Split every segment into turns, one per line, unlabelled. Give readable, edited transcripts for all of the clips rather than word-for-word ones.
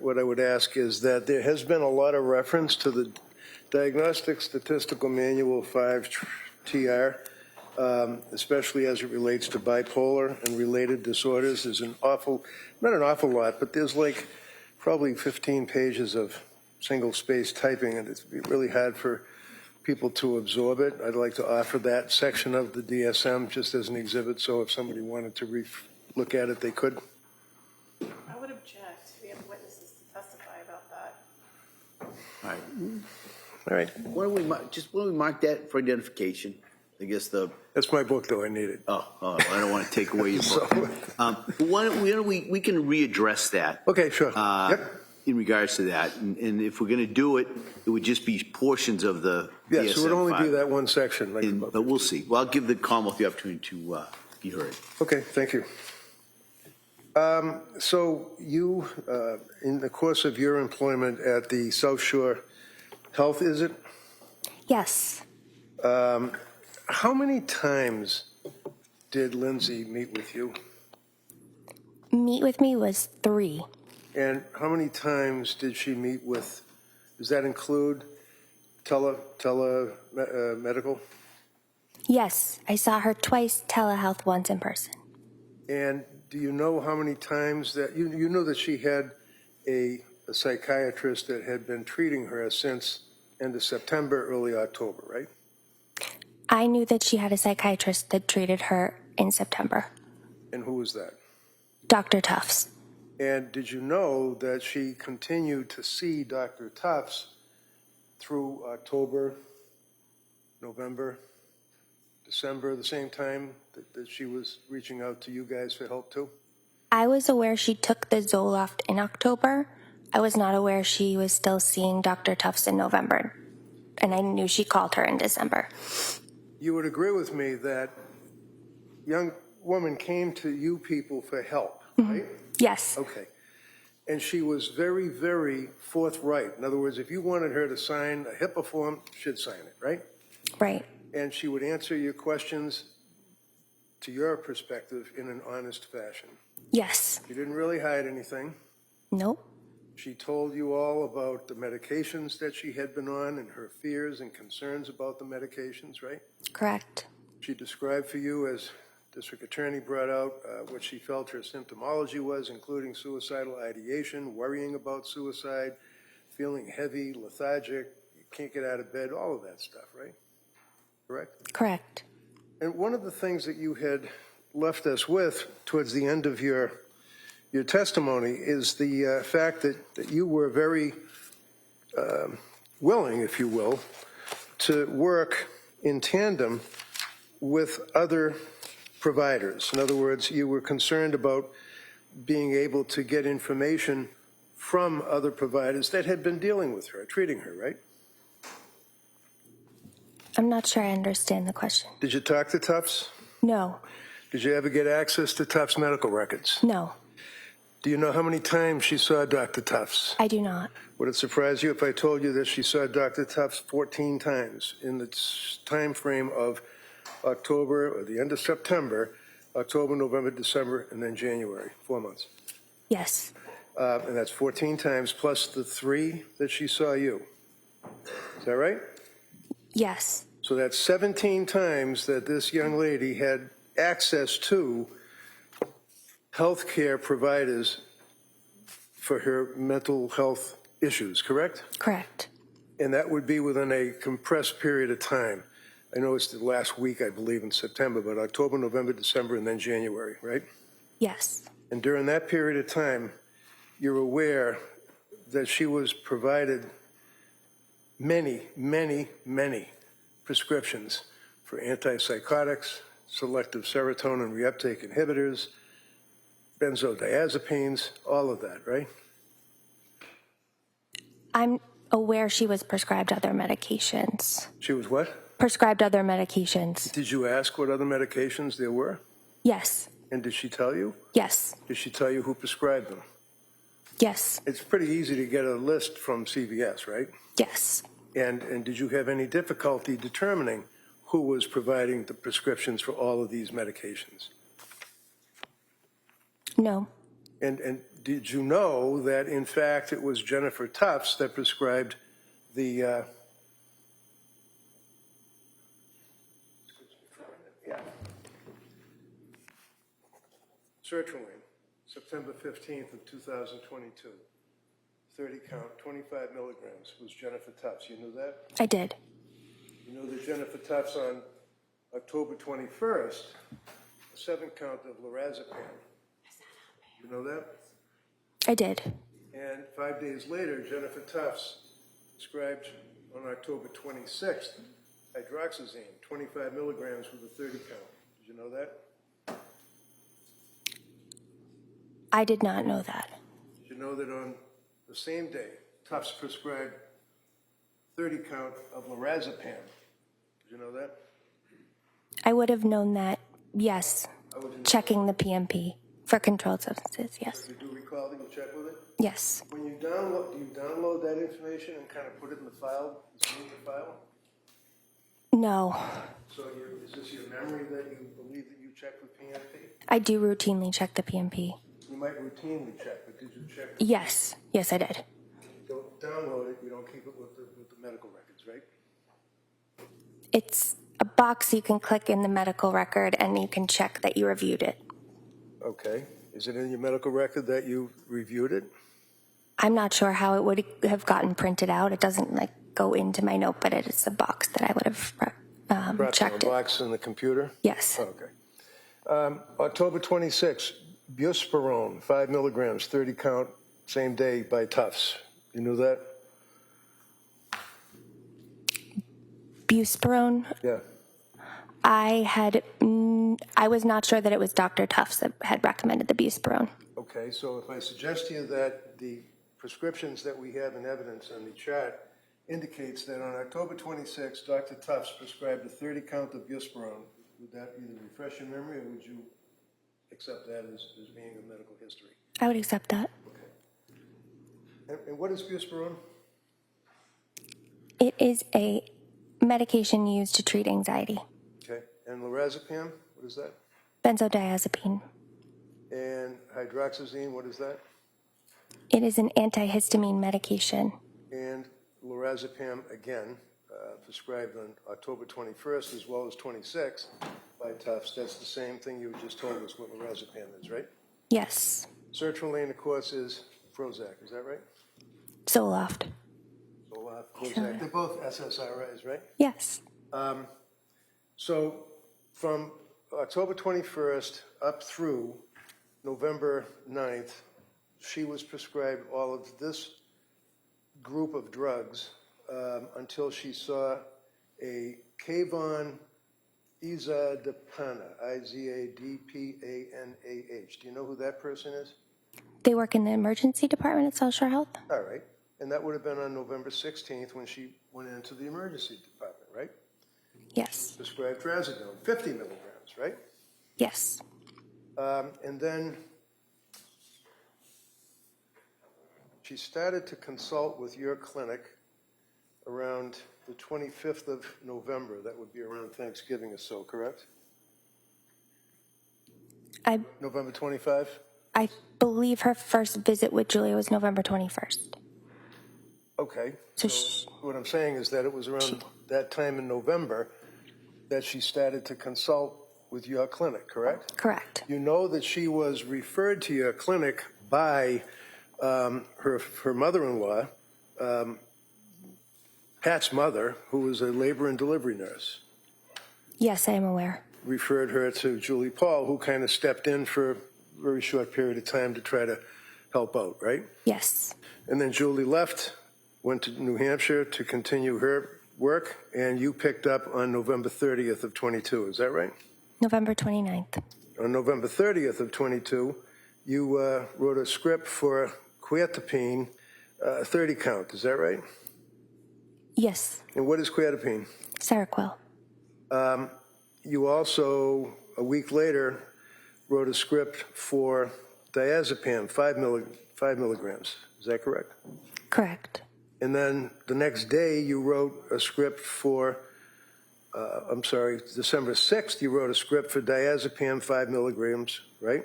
what I would ask is that there has been a lot of reference to the Diagnostic Statistical Manual 5 TR, especially as it relates to bipolar and related disorders. There's not an awful lot, but there's like probably 15 pages of single-space typing, and it'd be really hard for people to absorb it. I'd like to offer that section of the DSM just as an exhibit, so if somebody wanted to look at it, they could.
I would object. We have witnesses to testify about that.
All right.
All right.
Why don't we mark that for identification? I guess
That's my book, though. I need it.
Oh, I don't want to take away your book. But why don't we can readdress that?
Okay, sure. Yep.
In regards to that, and if we're going to do it, it would just be portions of the
Yes, it would only
DSM-5.
be that one section.
But we'll see. Well, I'll give the Commonwealth the opportunity to be heard.
Okay, thank you. So you, in the course of your employment at the South Shore Health, is it?
Yes.
How many times did Lindsay meet with you?
Meet with me was 3.
And how many times did she meet with, does that include medical?
Yes, I saw her twice, telehealth once in person.
And do you know how many times that, you know that she had a psychiatrist that had been treating her since end of September, early October, right?
I knew that she had a psychiatrist that treated her in September.
And who was that?
Dr. Tufts.
And did you know that she continued to see Dr. Tufts through October, November, December, the same time that she was reaching out to you guys for help too?
I was aware she took the Zoloft in October. I was not aware she was still seeing Dr. Tufts in November. And I knew she called her in December.
You would agree with me that young woman came to you people for help, right?
Yes.
Okay. And she was very, very forthright. In other words, if you wanted her to sign a HIPAA form, she'd sign it, right?
Right.
And she would answer your questions to your perspective in an honest fashion.
Yes.
She didn't really hide anything.
Nope.
She told you all about the medications that she had been on and her fears and concerns about the medications, right?
Correct.
She described for you, as District Attorney brought out, what she felt her symptomology was, including suicidal ideation, worrying about suicide, feeling heavy, lethargic, you can't get out of bed, all of that stuff, right? Correct?
Correct.
And one of the things that you had left us with towards the end of your testimony is the fact that you were very willing, if you will, to work in tandem with other providers. In other words, you were concerned about being able to get information from other providers that had been dealing with her, treating her, right?
I'm not sure I understand the question.
Did you talk to Tufts?
No.
Did you ever get access to Tufts' medical records?
No.
Do you know how many times she saw Dr. Tufts?
I do not.
Would it surprise you if I told you that she saw Dr. Tufts 14 times in the time frame of October, or the end of September, October, November, December, and then January, 4 months?
Yes.
And that's 14 times plus the 3 that she saw you. Is that right?
Yes.
So that's 17 times that this young lady had access to healthcare providers for her mental health issues, correct?
Correct.
And that would be within a compressed period of time. I know it's the last week, I believe, in September, but October, November, December, and then January, right?
Yes.
And during that period of time, you're aware that she was provided many, many, many prescriptions for antipsychotics, selective serotonin reuptake inhibitors, benzodiazepines, all of that, right?
I'm aware she was prescribed other medications.
She was what?
Prescribed other medications.
Did you ask what other medications there were?
Yes.
And did she tell you?
Yes.
Did she tell you who prescribed them?
Yes.
It's pretty easy to get a list from CVS, right?
Yes.
And did you have any difficulty determining who was providing the prescriptions for all of these medications?
No.
And did you know that, in fact, it was Jennifer Tufts that prescribed the sertraline, September 15th of 2022, 30 count, 25 milligrams, was Jennifer Tufts. You knew that?
I did.
You know that Jennifer Tufts on October 21st, a 7 count of lorazepam. You know that?
I did.
And 5 days later, Jennifer Tufts prescribed on October 26th hydroxyzine, 25 milligrams with a 30 count. Did you know that?
I did not know that.
Did you know that on the same day, Tufts prescribed 30 count of lorazepam? Did you know that?
I would have known that, yes,
How would you know
checking the PMP for controlled substances, yes.
that? You do recall that you checked with it?
Yes.
When you download, do you download that information and kind of put it in the file, save the file?
No.
So is this your memory that you believe that you checked with PMP?
I do routinely check the PMP.
You might routinely check, but did you check?
Yes. Yes, I did.
You don't download it, you don't keep it with the medical records, right?
It's a box you can click in the medical record and you can check that you reviewed it.
Okay. Is it in your medical record that you reviewed it?
I'm not sure how it would have gotten printed out. It doesn't go into my note, but it is a box that I would have
Brought
checked
from a
it.
box in the computer?
Yes.
Okay. October 26th, buspirone, 5 milligrams, 30 count, same day by Tufts. You knew that?
Buspirone.
Yeah.
I was not sure that it was Dr. Tufts that had recommended the buspirone.
Okay, so if I suggest to you that the prescriptions that we have in evidence on the chart indicates that on October 26th, Dr. Tufts prescribed a 30 count of buspirone, would that either refresh your memory or would you accept that as being a medical history?
I would accept that.
Okay. And what is buspirone?
It is a medication used to treat anxiety.
Okay. And lorazepam, what is that?
Benzodiazepine.
And hydroxyzine, what is that?
It is an antihistamine medication.
And lorazepam, again, prescribed on October 21st as well as 26th by Tufts. That's the same thing you just told us what lorazepam is, right?
Yes.
Sertraline, of course, is Prozac, is that right?
Zoloft.
Zoloft, Prozac, they're both SSRIs, right?
Yes.
So from October 21st up through November 9th, she was prescribed all of this group of drugs until she saw a Kayvon Izadapana, Izadpanah. Do you know who that person is?
They work in the emergency department at South Shore Health?
All right. And that would have been on November 16th when she went into the emergency department, right?
Yes.
Prescribed trazodone, 50 milligrams, right?
Yes.
And then she started to consult with your clinic around the 25th of November. That would be around Thanksgiving or so, correct? November 25?
I believe her first visit with Julia was November 21st.
Okay.
So
What I'm saying is that it was around that time in November that she started to consult with your clinic, correct?
Correct.
You know that she was referred to your clinic by her mother-in-law, Pat's mother, who was a labor and delivery nurse.
Yes, I am aware.
Referred her to Julie Paul, who kind of stepped in for a very short period of time to try to help out, right?
Yes.
And then Julie left, went to New Hampshire to continue her work, and you picked up on November 30th of 22. Is that right?
November 29th.
On November 30th of 22, you wrote a script for quetiapine, 30 count. Is that right?
Yes.
And what is quetiapine?
Seroquel.
You also, a week later, wrote a script for diazepam, 5 milligrams. Is that correct?
Correct.
And then the next day, you wrote a script for, December 6th, you wrote a script for diazepam, 5 milligrams, right?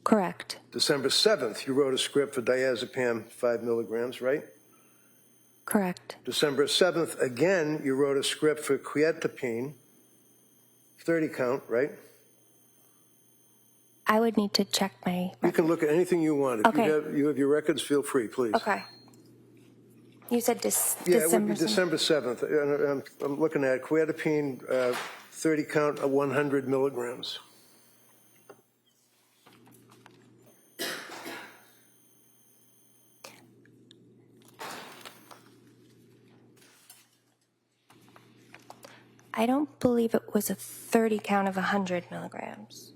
Correct.
December 7th, you wrote a script for diazepam 5 milligrams, right?
Correct.
December 7th, again, you wrote a script for quietapine, 30 count, right?
I would need to check my.
You can look at anything you want. If
Okay.
you have your records, feel free, please.
Okay. You said
Yeah, it would be
December.
December 7th. And I'm looking at quietapine, 30 count, 100 milligrams.
I don't believe it was a 30 count of 100 milligrams.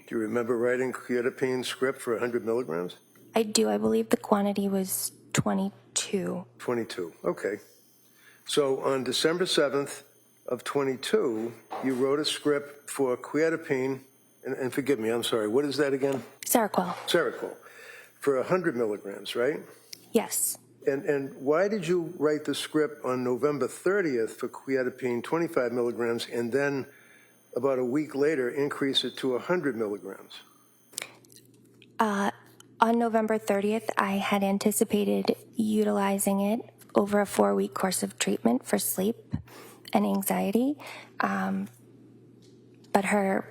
Do you remember writing quietapine script for 100 milligrams?
I do. I believe the quantity was 22.
22, okay. So on December 7th of 22, you wrote a script for quietapine, and forgive me, I'm sorry, what is that again?
Seroquel.
Seroquel, for 100 milligrams, right?
Yes.
And why did you write the script on November 30th for quietapine 25 milligrams and then about a week later increase it to 100 milligrams?
On November 30th, I had anticipated utilizing it over a 4-week course of treatment for sleep and anxiety. But her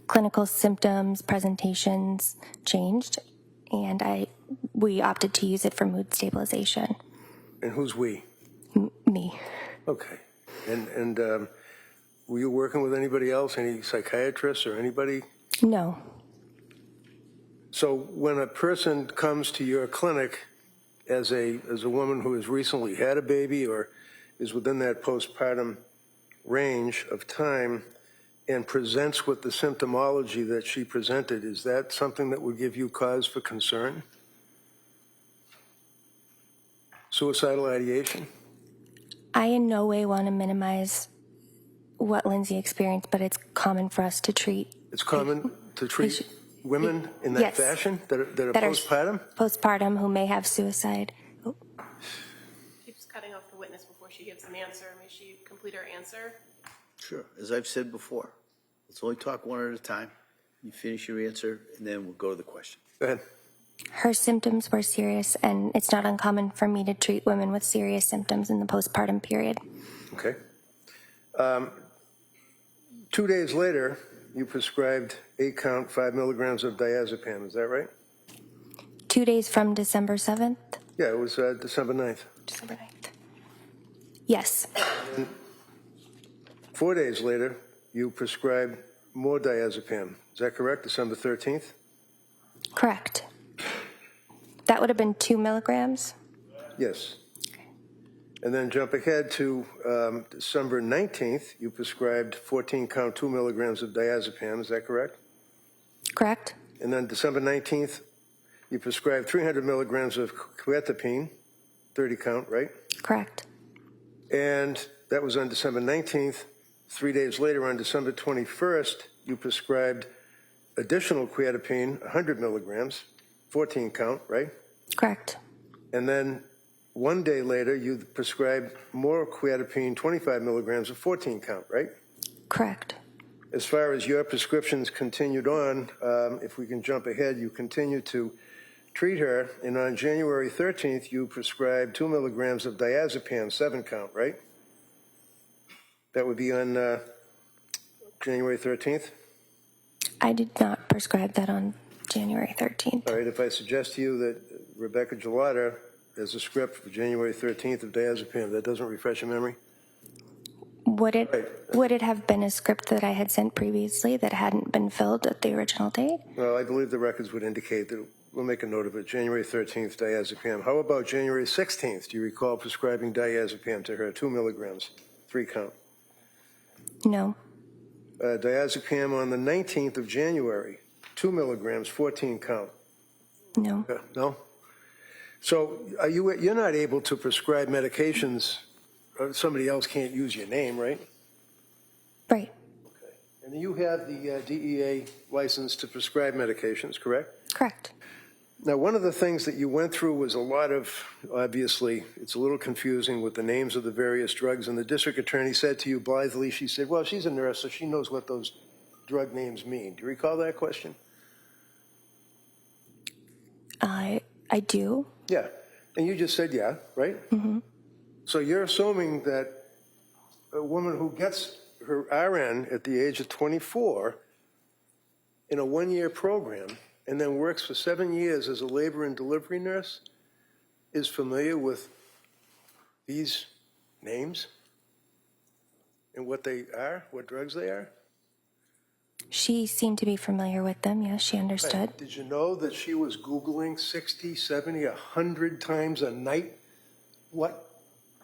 clinical symptoms, presentations changed, and we opted to use it for mood stabilization.
And who's we?
Me.
Okay. And were you working with anybody else, any psychiatrists or anybody?
No.
So when a person comes to your clinic as a woman who has recently had a baby or is within that postpartum range of time and presents with the symptomology that she presented, is that something that would give you cause for concern? Suicidal ideation?
I in no way want to minimize what Lindsay experienced, but it's common for us to treat.
It's common to treat women in that
Yes.
fashion that are
that
postpartum?
Postpartum who may have suicide. Oh,
Keeps cutting off the witness before she gives an answer. May she complete her answer?
Sure. As I've said before, let's only talk one at a time. You finish your answer, and then we'll go to the question.
Go ahead.
Her symptoms were serious, and it's not uncommon for me to treat women with serious symptoms in the postpartum period.
Okay. 2 days later, you prescribed 8 count, 5 milligrams of diazepam. Is that right?
2 days from December 7th?
Yeah, it was December 9th.
December 9th. Yes.
4 days later, you prescribed more diazepam. Is that correct? December 13th?
Correct. That would have been 2 milligrams?
Yes. And then jump ahead to December 19th, you prescribed 14 count, 2 milligrams of diazepam. Is that correct?
Correct.
And then December 19th, you prescribed 300 milligrams of quietapine, 30 count, right?
Correct.
And that was on December 19th. 3 days later, on December 21st, you prescribed additional quietapine, 100 milligrams, 14 count, right?
Correct.
And then 1 day later, you prescribed more quietapine, 25 milligrams of 14 count, right?
Correct.
As far as your prescriptions continued on, if we can jump ahead, you continued to treat her, and on January 13th, you prescribed 2 milligrams of diazepam, 7 count, right? That would be on January 13th?
I did not prescribe that on January 13th.
All right, if I suggest to you that Rebecca Gelada has a script for January 13th of diazepam, that doesn't refresh your memory?
Would it
Right.
have been a script that I had sent previously that hadn't been filled at the original date?
Well, I believe the records would indicate that. We'll make a note of it. January 13th, diazepam. How about January 16th? Do you recall prescribing diazepam to her, 2 milligrams, 3 count?
No.
Diazepam on the 19th of January, 2 milligrams, 14 count.
No.
No? So you're not able to prescribe medications, somebody else can't use your name, right?
Right.
Okay. And you have the DEA license to prescribe medications, correct?
Correct.
Now, one of the things that you went through was a lot of, obviously, it's a little confusing with the names of the various drugs, and the district attorney said to you blithely, she said, well, she's a nurse, so she knows what those drug names mean. Do you recall that question?
I do.
Yeah, and you just said yeah, right? Mm-hmm. So you're assuming that a woman who gets her RN at the age of 24 in a one-year program and then works for 7 years as a labor and delivery nurse is familiar with these names and what they are, what drugs they are?
She seemed to be familiar with them. Yes, she understood.
Did you know that she was Googling 60, 70, 100 times a night what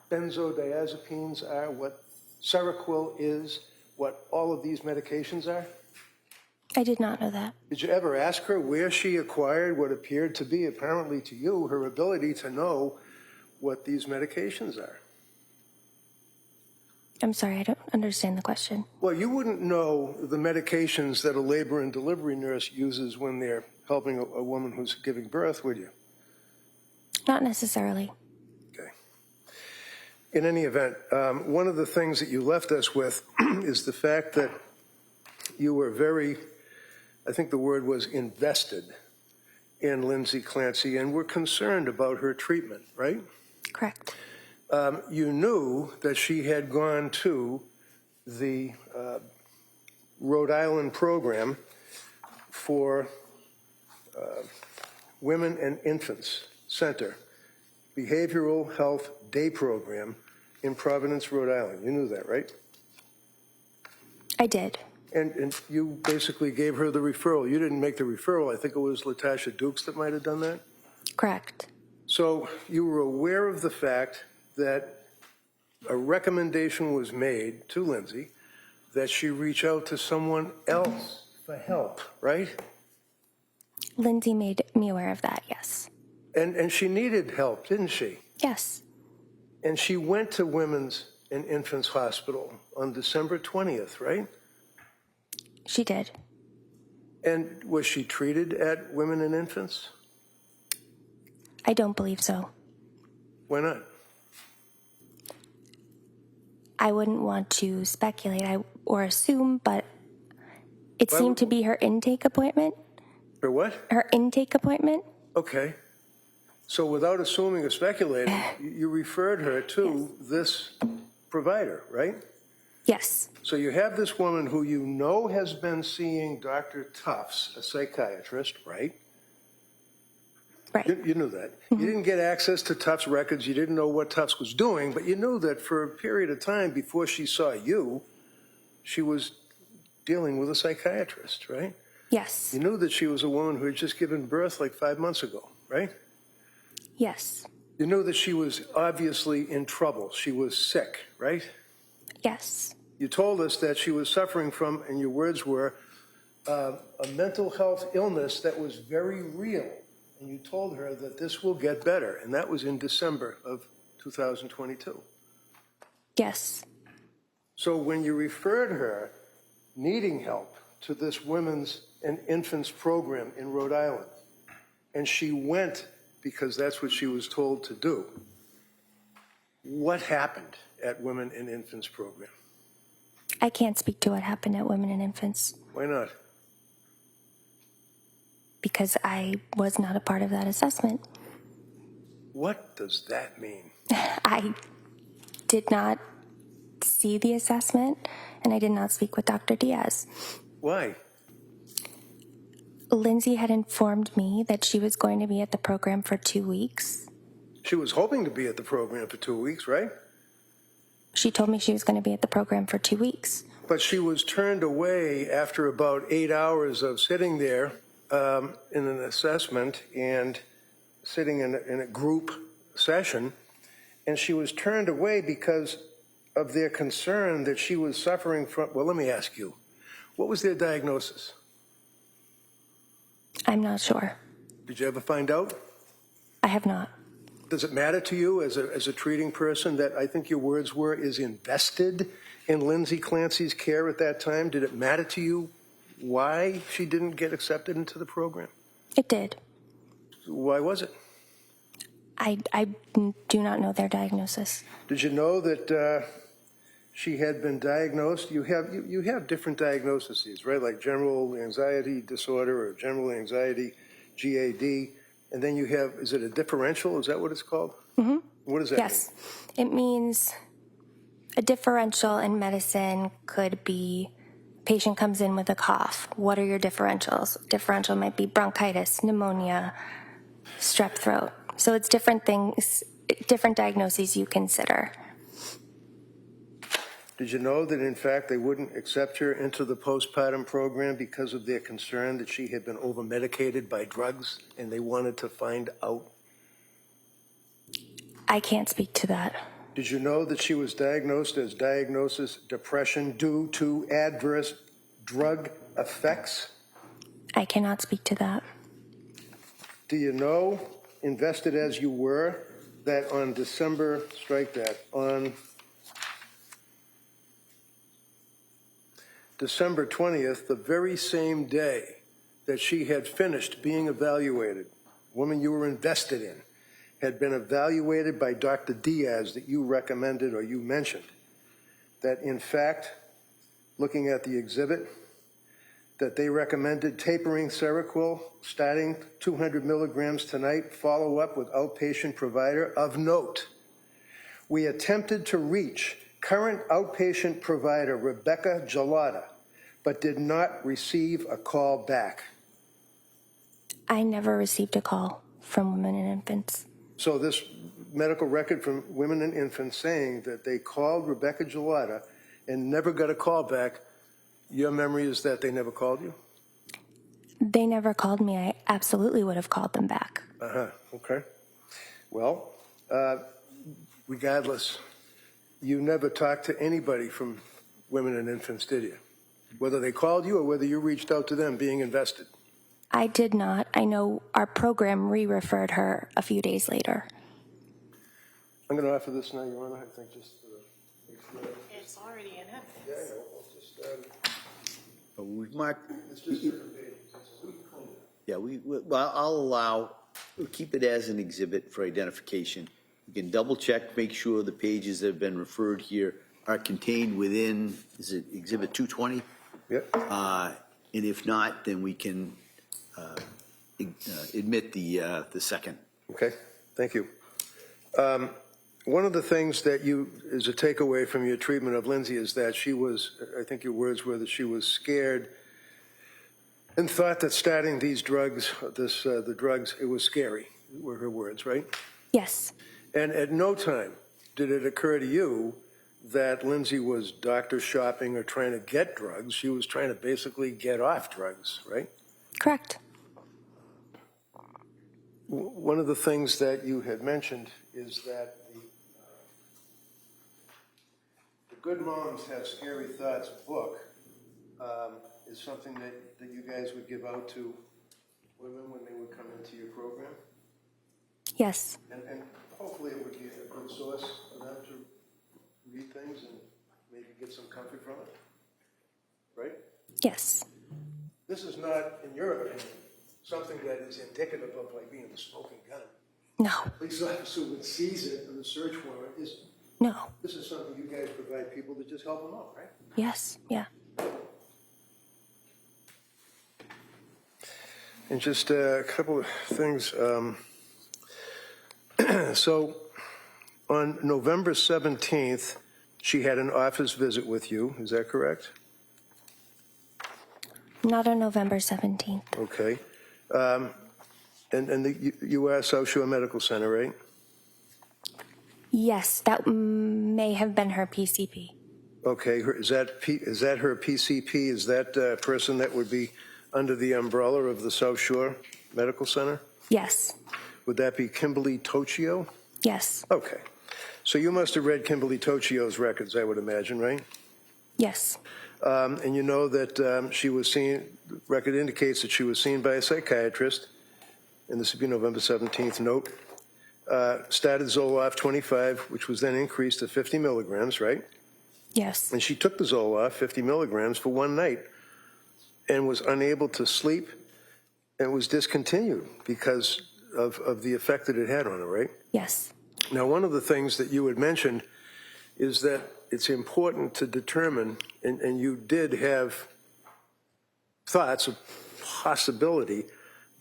benzodiazepines are, what Seroquel is, what all of these medications are?
I did not know that.
Did you ever ask her where she acquired what appeared to be, apparently to you, her ability to know what these medications are?
I'm sorry, I don't understand the question.
Well, you wouldn't know the medications that a labor and delivery nurse uses when they're helping a woman who's giving birth, would you?
Not necessarily.
Okay. In any event, one of the things that you left us with is the fact that you were very, I think the word was invested in Lindsay Clancy and were concerned about her treatment, right?
Correct.
You knew that she had gone to the Rhode Island program for Women and Infants Center, Behavioral Health Day Program in Providence, Rhode Island. You knew that, right?
I did.
And you basically gave her the referral. You didn't make the referral. I think it was Latasha Dukes that might have done that.
Correct.
So you were aware of the fact that a recommendation was made to Lindsay that she reach out to someone else for help, right?
Lindsay made me aware of that, yes.
And she needed help, didn't she?
Yes.
And she went to Women's and Infants Hospital on December 20th, right?
She did.
And was she treated at Women and Infants?
I don't believe so.
Why not?
I wouldn't want to speculate or assume, but it seemed to be her intake appointment.
Her what?
Her intake appointment.
Okay. So without assuming or speculating, you referred her to this provider, right?
Yes.
So you have this woman who you know has been seeing Dr. Tufts, a psychiatrist, right?
Right.
You knew that. Mm-hmm. You didn't get access to Tufts' records. You didn't know what Tufts was doing, but you knew that for a period of time before she saw you, she was dealing with a psychiatrist, right?
Yes.
You knew that she was a woman who had just given birth like 5 months ago, right?
Yes.
You knew that she was obviously in trouble. She was sick, right?
Yes.
You told us that she was suffering from, and your words were, a mental health illness that was very real. And you told her that this will get better, and that was in December of 2022.
Yes.
So when you referred her needing help to this Women's and Infants program in Rhode Island, and she went because that's what she was told to do, what happened at Women and Infants program?
I can't speak to what happened at Women and Infants.
Why not?
Because I was not a part of that assessment.
What does that mean?
I did not see the assessment, and I did not speak with Dr. Diaz.
Why?
Lindsay had informed me that she was going to be at the program for 2 weeks.
She was hoping to be at the program for 2 weeks, right?
She told me she was going to be at the program for 2 weeks.
But she was turned away after about 8 hours of sitting there in an assessment and sitting in a group session, and she was turned away because of their concern that she was suffering from, well, let me ask you, what was their diagnosis?
I'm not sure.
Did you ever find out?
I have not.
Does it matter to you as a treating person that I think your words were is invested in Lindsay Clancy's care at that time? Did it matter to you why she didn't get accepted into the program?
It did.
Why was it?
I do not know their diagnosis.
Did you know that she had been diagnosed? You have different diagnoses, right? Like general anxiety disorder or general anxiety, GAD, and then you have, is it a differential? Is that what it's called? Mm-hmm. What does that mean?
Yes. It means a differential in medicine could be patient comes in with a cough. What are your differentials? Differential might be bronchitis, pneumonia, strep throat. So it's different things, different diagnoses you consider.
Did you know that, in fact, they wouldn't accept her into the postpartum program because of their concern that she had been over-medicated by drugs, and they wanted to find out?
I can't speak to that.
Did you know that she was diagnosed as diagnosis depression due to adverse drug effects?
I cannot speak to that.
Do you know, invested as you were, that on December, strike that, on December 20th, the very same day that she had finished being evaluated, woman you were invested in, had been evaluated by Dr. Diaz that you recommended or you mentioned, that in fact, looking at the exhibit, that they recommended tapering Seroquel, starting 200 milligrams tonight, follow up with outpatient provider of note. We attempted to reach current outpatient provider Rebecca Gelada, but did not receive a call back.
I never received a call from Women and Infants.
So this medical record from Women and Infants saying that they called Rebecca Gelada and never got a call back, your memory is that they never called you?
They never called me. I absolutely would have called them back.
Okay. Well, regardless, you never talked to anybody from Women and Infants, did you? Whether they called you or whether you reached out to them being invested?
I did not. I know our program re-referred her a few days later.
I'm going to offer this now, Your Honor. I think just make sure.
It's already in it.
Yeah, I know. We'll just,
We've marked,
it's just different pages. So we can clean it up.
yeah, well, I'll allow, we'll keep it as an exhibit for identification. You can double check, make sure the pages that have been referred here are contained within, is it exhibit 220?
Yep.
And if not, then we can admit the second.
Okay, thank you. One of the things that you, is a takeaway from your treatment of Lindsay is that she was, I think your words were that she was scared and thought that starting these drugs, the drugs, it was scary, were her words, right?
Yes.
And at no time did it occur to you that Lindsay was doctor shopping or trying to get drugs. She was trying to basically get off drugs, right?
Correct.
One of the things that you had mentioned is that the Good Moms Have Scary Thoughts book is something that you guys would give out to women when they would come into your program.
Yes.
And hopefully it would be a good source for them to read things and maybe get some comfort from it, right?
Yes.
This is not, in your opinion, something that is indicative of like being a smoking gun.
No.
Police officer would seize it and the search warrant isn't.
No.
This is something you guys provide people to just help them out, right?
Yes. Yeah.
And just a couple of things. So on November 17th, she had an office visit with you. Is that correct?
Not on November 17th.
Okay. And you are South Shore Medical Center, right?
Yes, that may have been her PCP.
Okay. Is that her PCP? Is that person that would be under the umbrella of the South Shore Medical Center?
Yes.
Would that be Kimberly Tocchio?
Yes.
Okay. So you must have read Kimberly Tocchio's records, I would imagine, right?
Yes.
And you know that she was seen, record indicates that she was seen by a psychiatrist, and this would be November 17th note, started Zoloft 25, which was then increased to 50 milligrams, right?
Yes.
And she took the Zoloft 50 milligrams for one night and was unable to sleep and was discontinued because of the effect that it had on her, right?
Yes.
Now, one of the things that you had mentioned is that it's important to determine, and you did have thoughts of possibility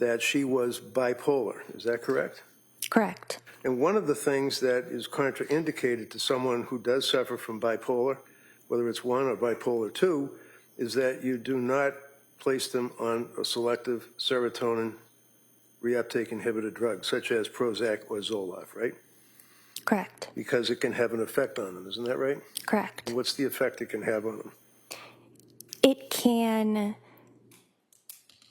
that she was bipolar. Is that correct?
Correct.
And one of the things that is contraindicated to someone who does suffer from bipolar, whether it's 1 or bipolar 2, is that you do not place them on a selective serotonin reuptake inhibitor drug, such as Prozac or Zoloft, right?
Correct.
Because it can have an effect on them, isn't that right?
Correct.
And what's the effect it can have on them?
It can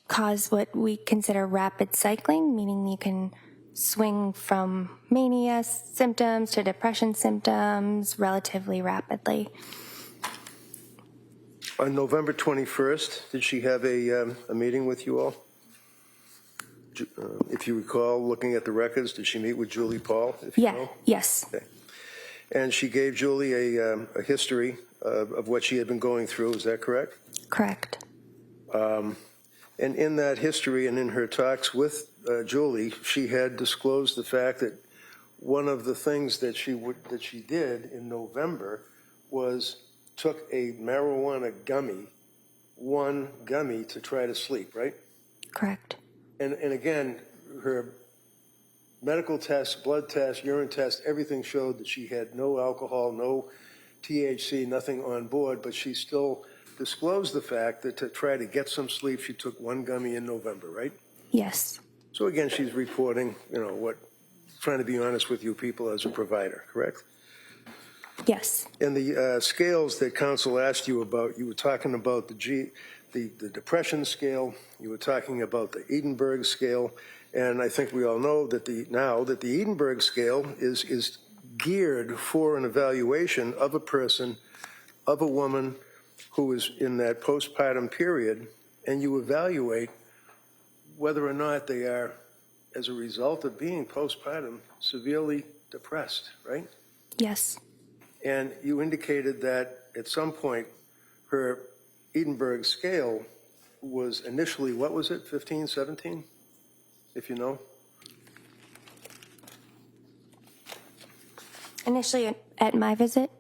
cause what we consider rapid cycling, meaning you can swing from mania symptoms to depression symptoms relatively rapidly.
On November 21st, did she have a meeting with you all? If you recall, looking at the records, did she meet with Julie Paul? If you know?
Yes.
Okay. And she gave Julie a history of what she had been going through. Is that correct?
Correct.
And in that history and in her talks with Julie, she had disclosed the fact that one of the things that she did in November was took a marijuana gummy, one gummy, to try to sleep, right?
Correct.
And again, her medical tests, blood tests, urine tests, everything showed that she had no alcohol, no THC, nothing on board, but she still disclosed the fact that to try to get some sleep, she took one gummy in November, right?
Yes.
So again, she's reporting, trying to be honest with you people as a provider, correct?
Yes.
And the scales that counsel asked you about, you were talking about the depression scale, you were talking about the Edinburgh scale, and I think we all know that the Edinburgh scale is geared for an evaluation of a person, of a woman who is in that postpartum period, and you evaluate whether or not they are, as a result of being postpartum, severely depressed, right?
Yes.
And you indicated that at some point her Edinburgh scale was initially, what was it, 15, 17, if you know?
Initially at my visit,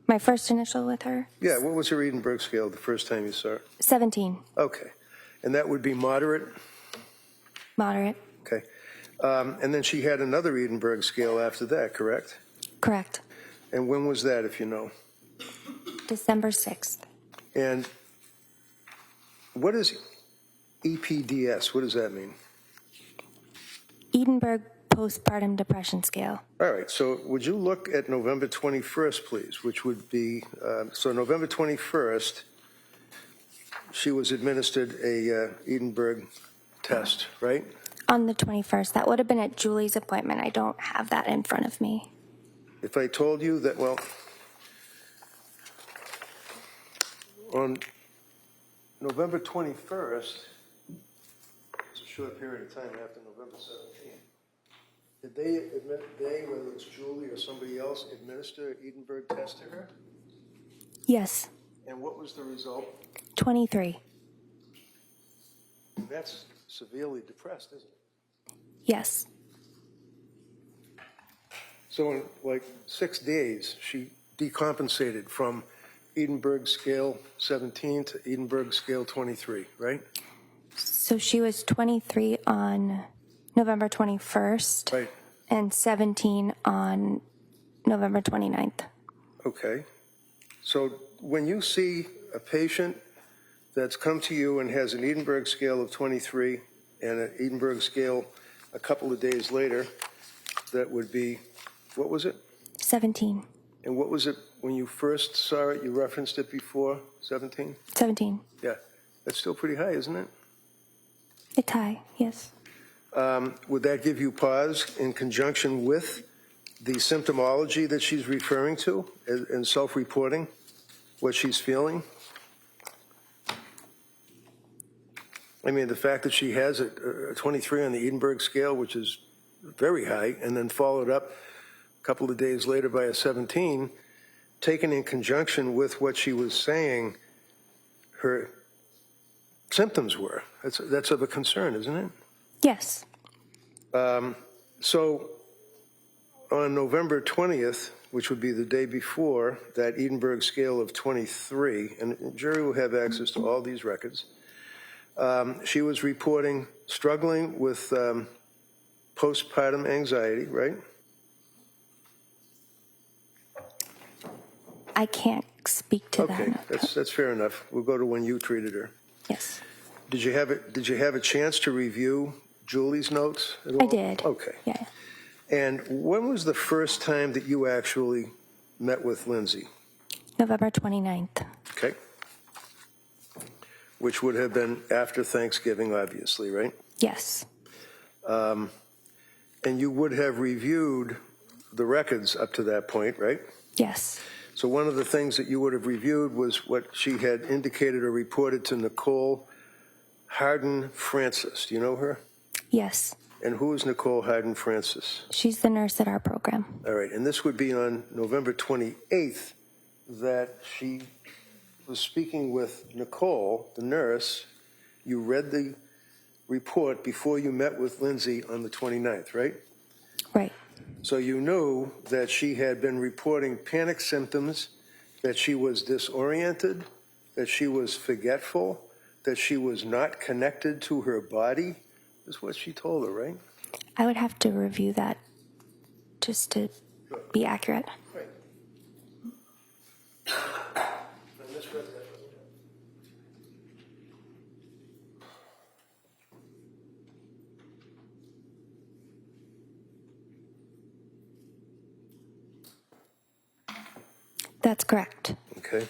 my first initial with her,
Yeah, what was her Edinburgh scale the first time you saw her?
17,
Okay. And that would be moderate?
moderate.
Okay. And then she had another Edinburgh scale after that, correct?
Correct.
And when was that, if you know?
December 6th.
And what is EPDS? What does that mean?
Edinburgh Postpartum Depression Scale.
All right, so would you look at November 21st, please, which would be, so November 21st, she was administered a Edinburgh test, right?
On the 21st. That would have been at Julie's appointment. I don't have that in front of me.
If I told you that, well, on November 21st, it's a short period of time after November 17th, did whether it's Julie or somebody else, administer an Edinburgh test to her?
Yes.
And what was the result?
23.
That's severely depressed, isn't it?
Yes.
So in like 6 days, she decompensated from Edinburgh scale 17 to Edinburgh scale 23, right?
So she was 23 on November 21st.
Right.
And 17 on November 29th.
Okay. So when you see a patient that's come to you and has an Edinburgh scale of 23 and an Edinburgh scale a couple of days later, that would be, what was it?
17.
And what was it when you first saw it? You referenced it before, 17?
17.
Yeah. That's still pretty high, isn't it?
It's high, yes.
Would that give you pause in conjunction with the symptomology that she's referring to and self-reporting, what she's feeling? I mean, the fact that she has a 23 on the Edinburgh scale, which is very high, and then followed up a couple of days later by a 17, taken in conjunction with what she was saying her symptoms were. That's of a concern, isn't it?
Yes.
So on November 20th, which would be the day before, that Edinburgh scale of 23, and the jury will have access to all these records, She was reporting struggling with postpartum anxiety, right?
I can't speak to
Okay,
that.
that's fair enough. We'll go to when you treated her.
Yes,
Did you have a chance to review Julie's notes at all?
I did.
Okay.
Yeah.
And when was the first time that you actually met with Lindsay?
November 29th.
Okay. Which would have been after Thanksgiving, obviously, right?
Yes.
And you would have reviewed the records up to that point, right?
Yes.
So one of the things that you would have reviewed was what she had indicated or reported to Nicole Harden Francis. Do you know her?
Yes.
And who is Nicole Harden Francis?
She's the nurse at our program.
All right, and this would be on November 28th that she was speaking with Nicole, the nurse. You read the report before you met with Lindsay on the 29th, right?
Right.
So you knew that she had been reporting panic symptoms, that she was disoriented, that she was forgetful, that she was not connected to her body, is what she told her, right?
I would have to review that just to be accurate.
Right.
That's correct.
Okay.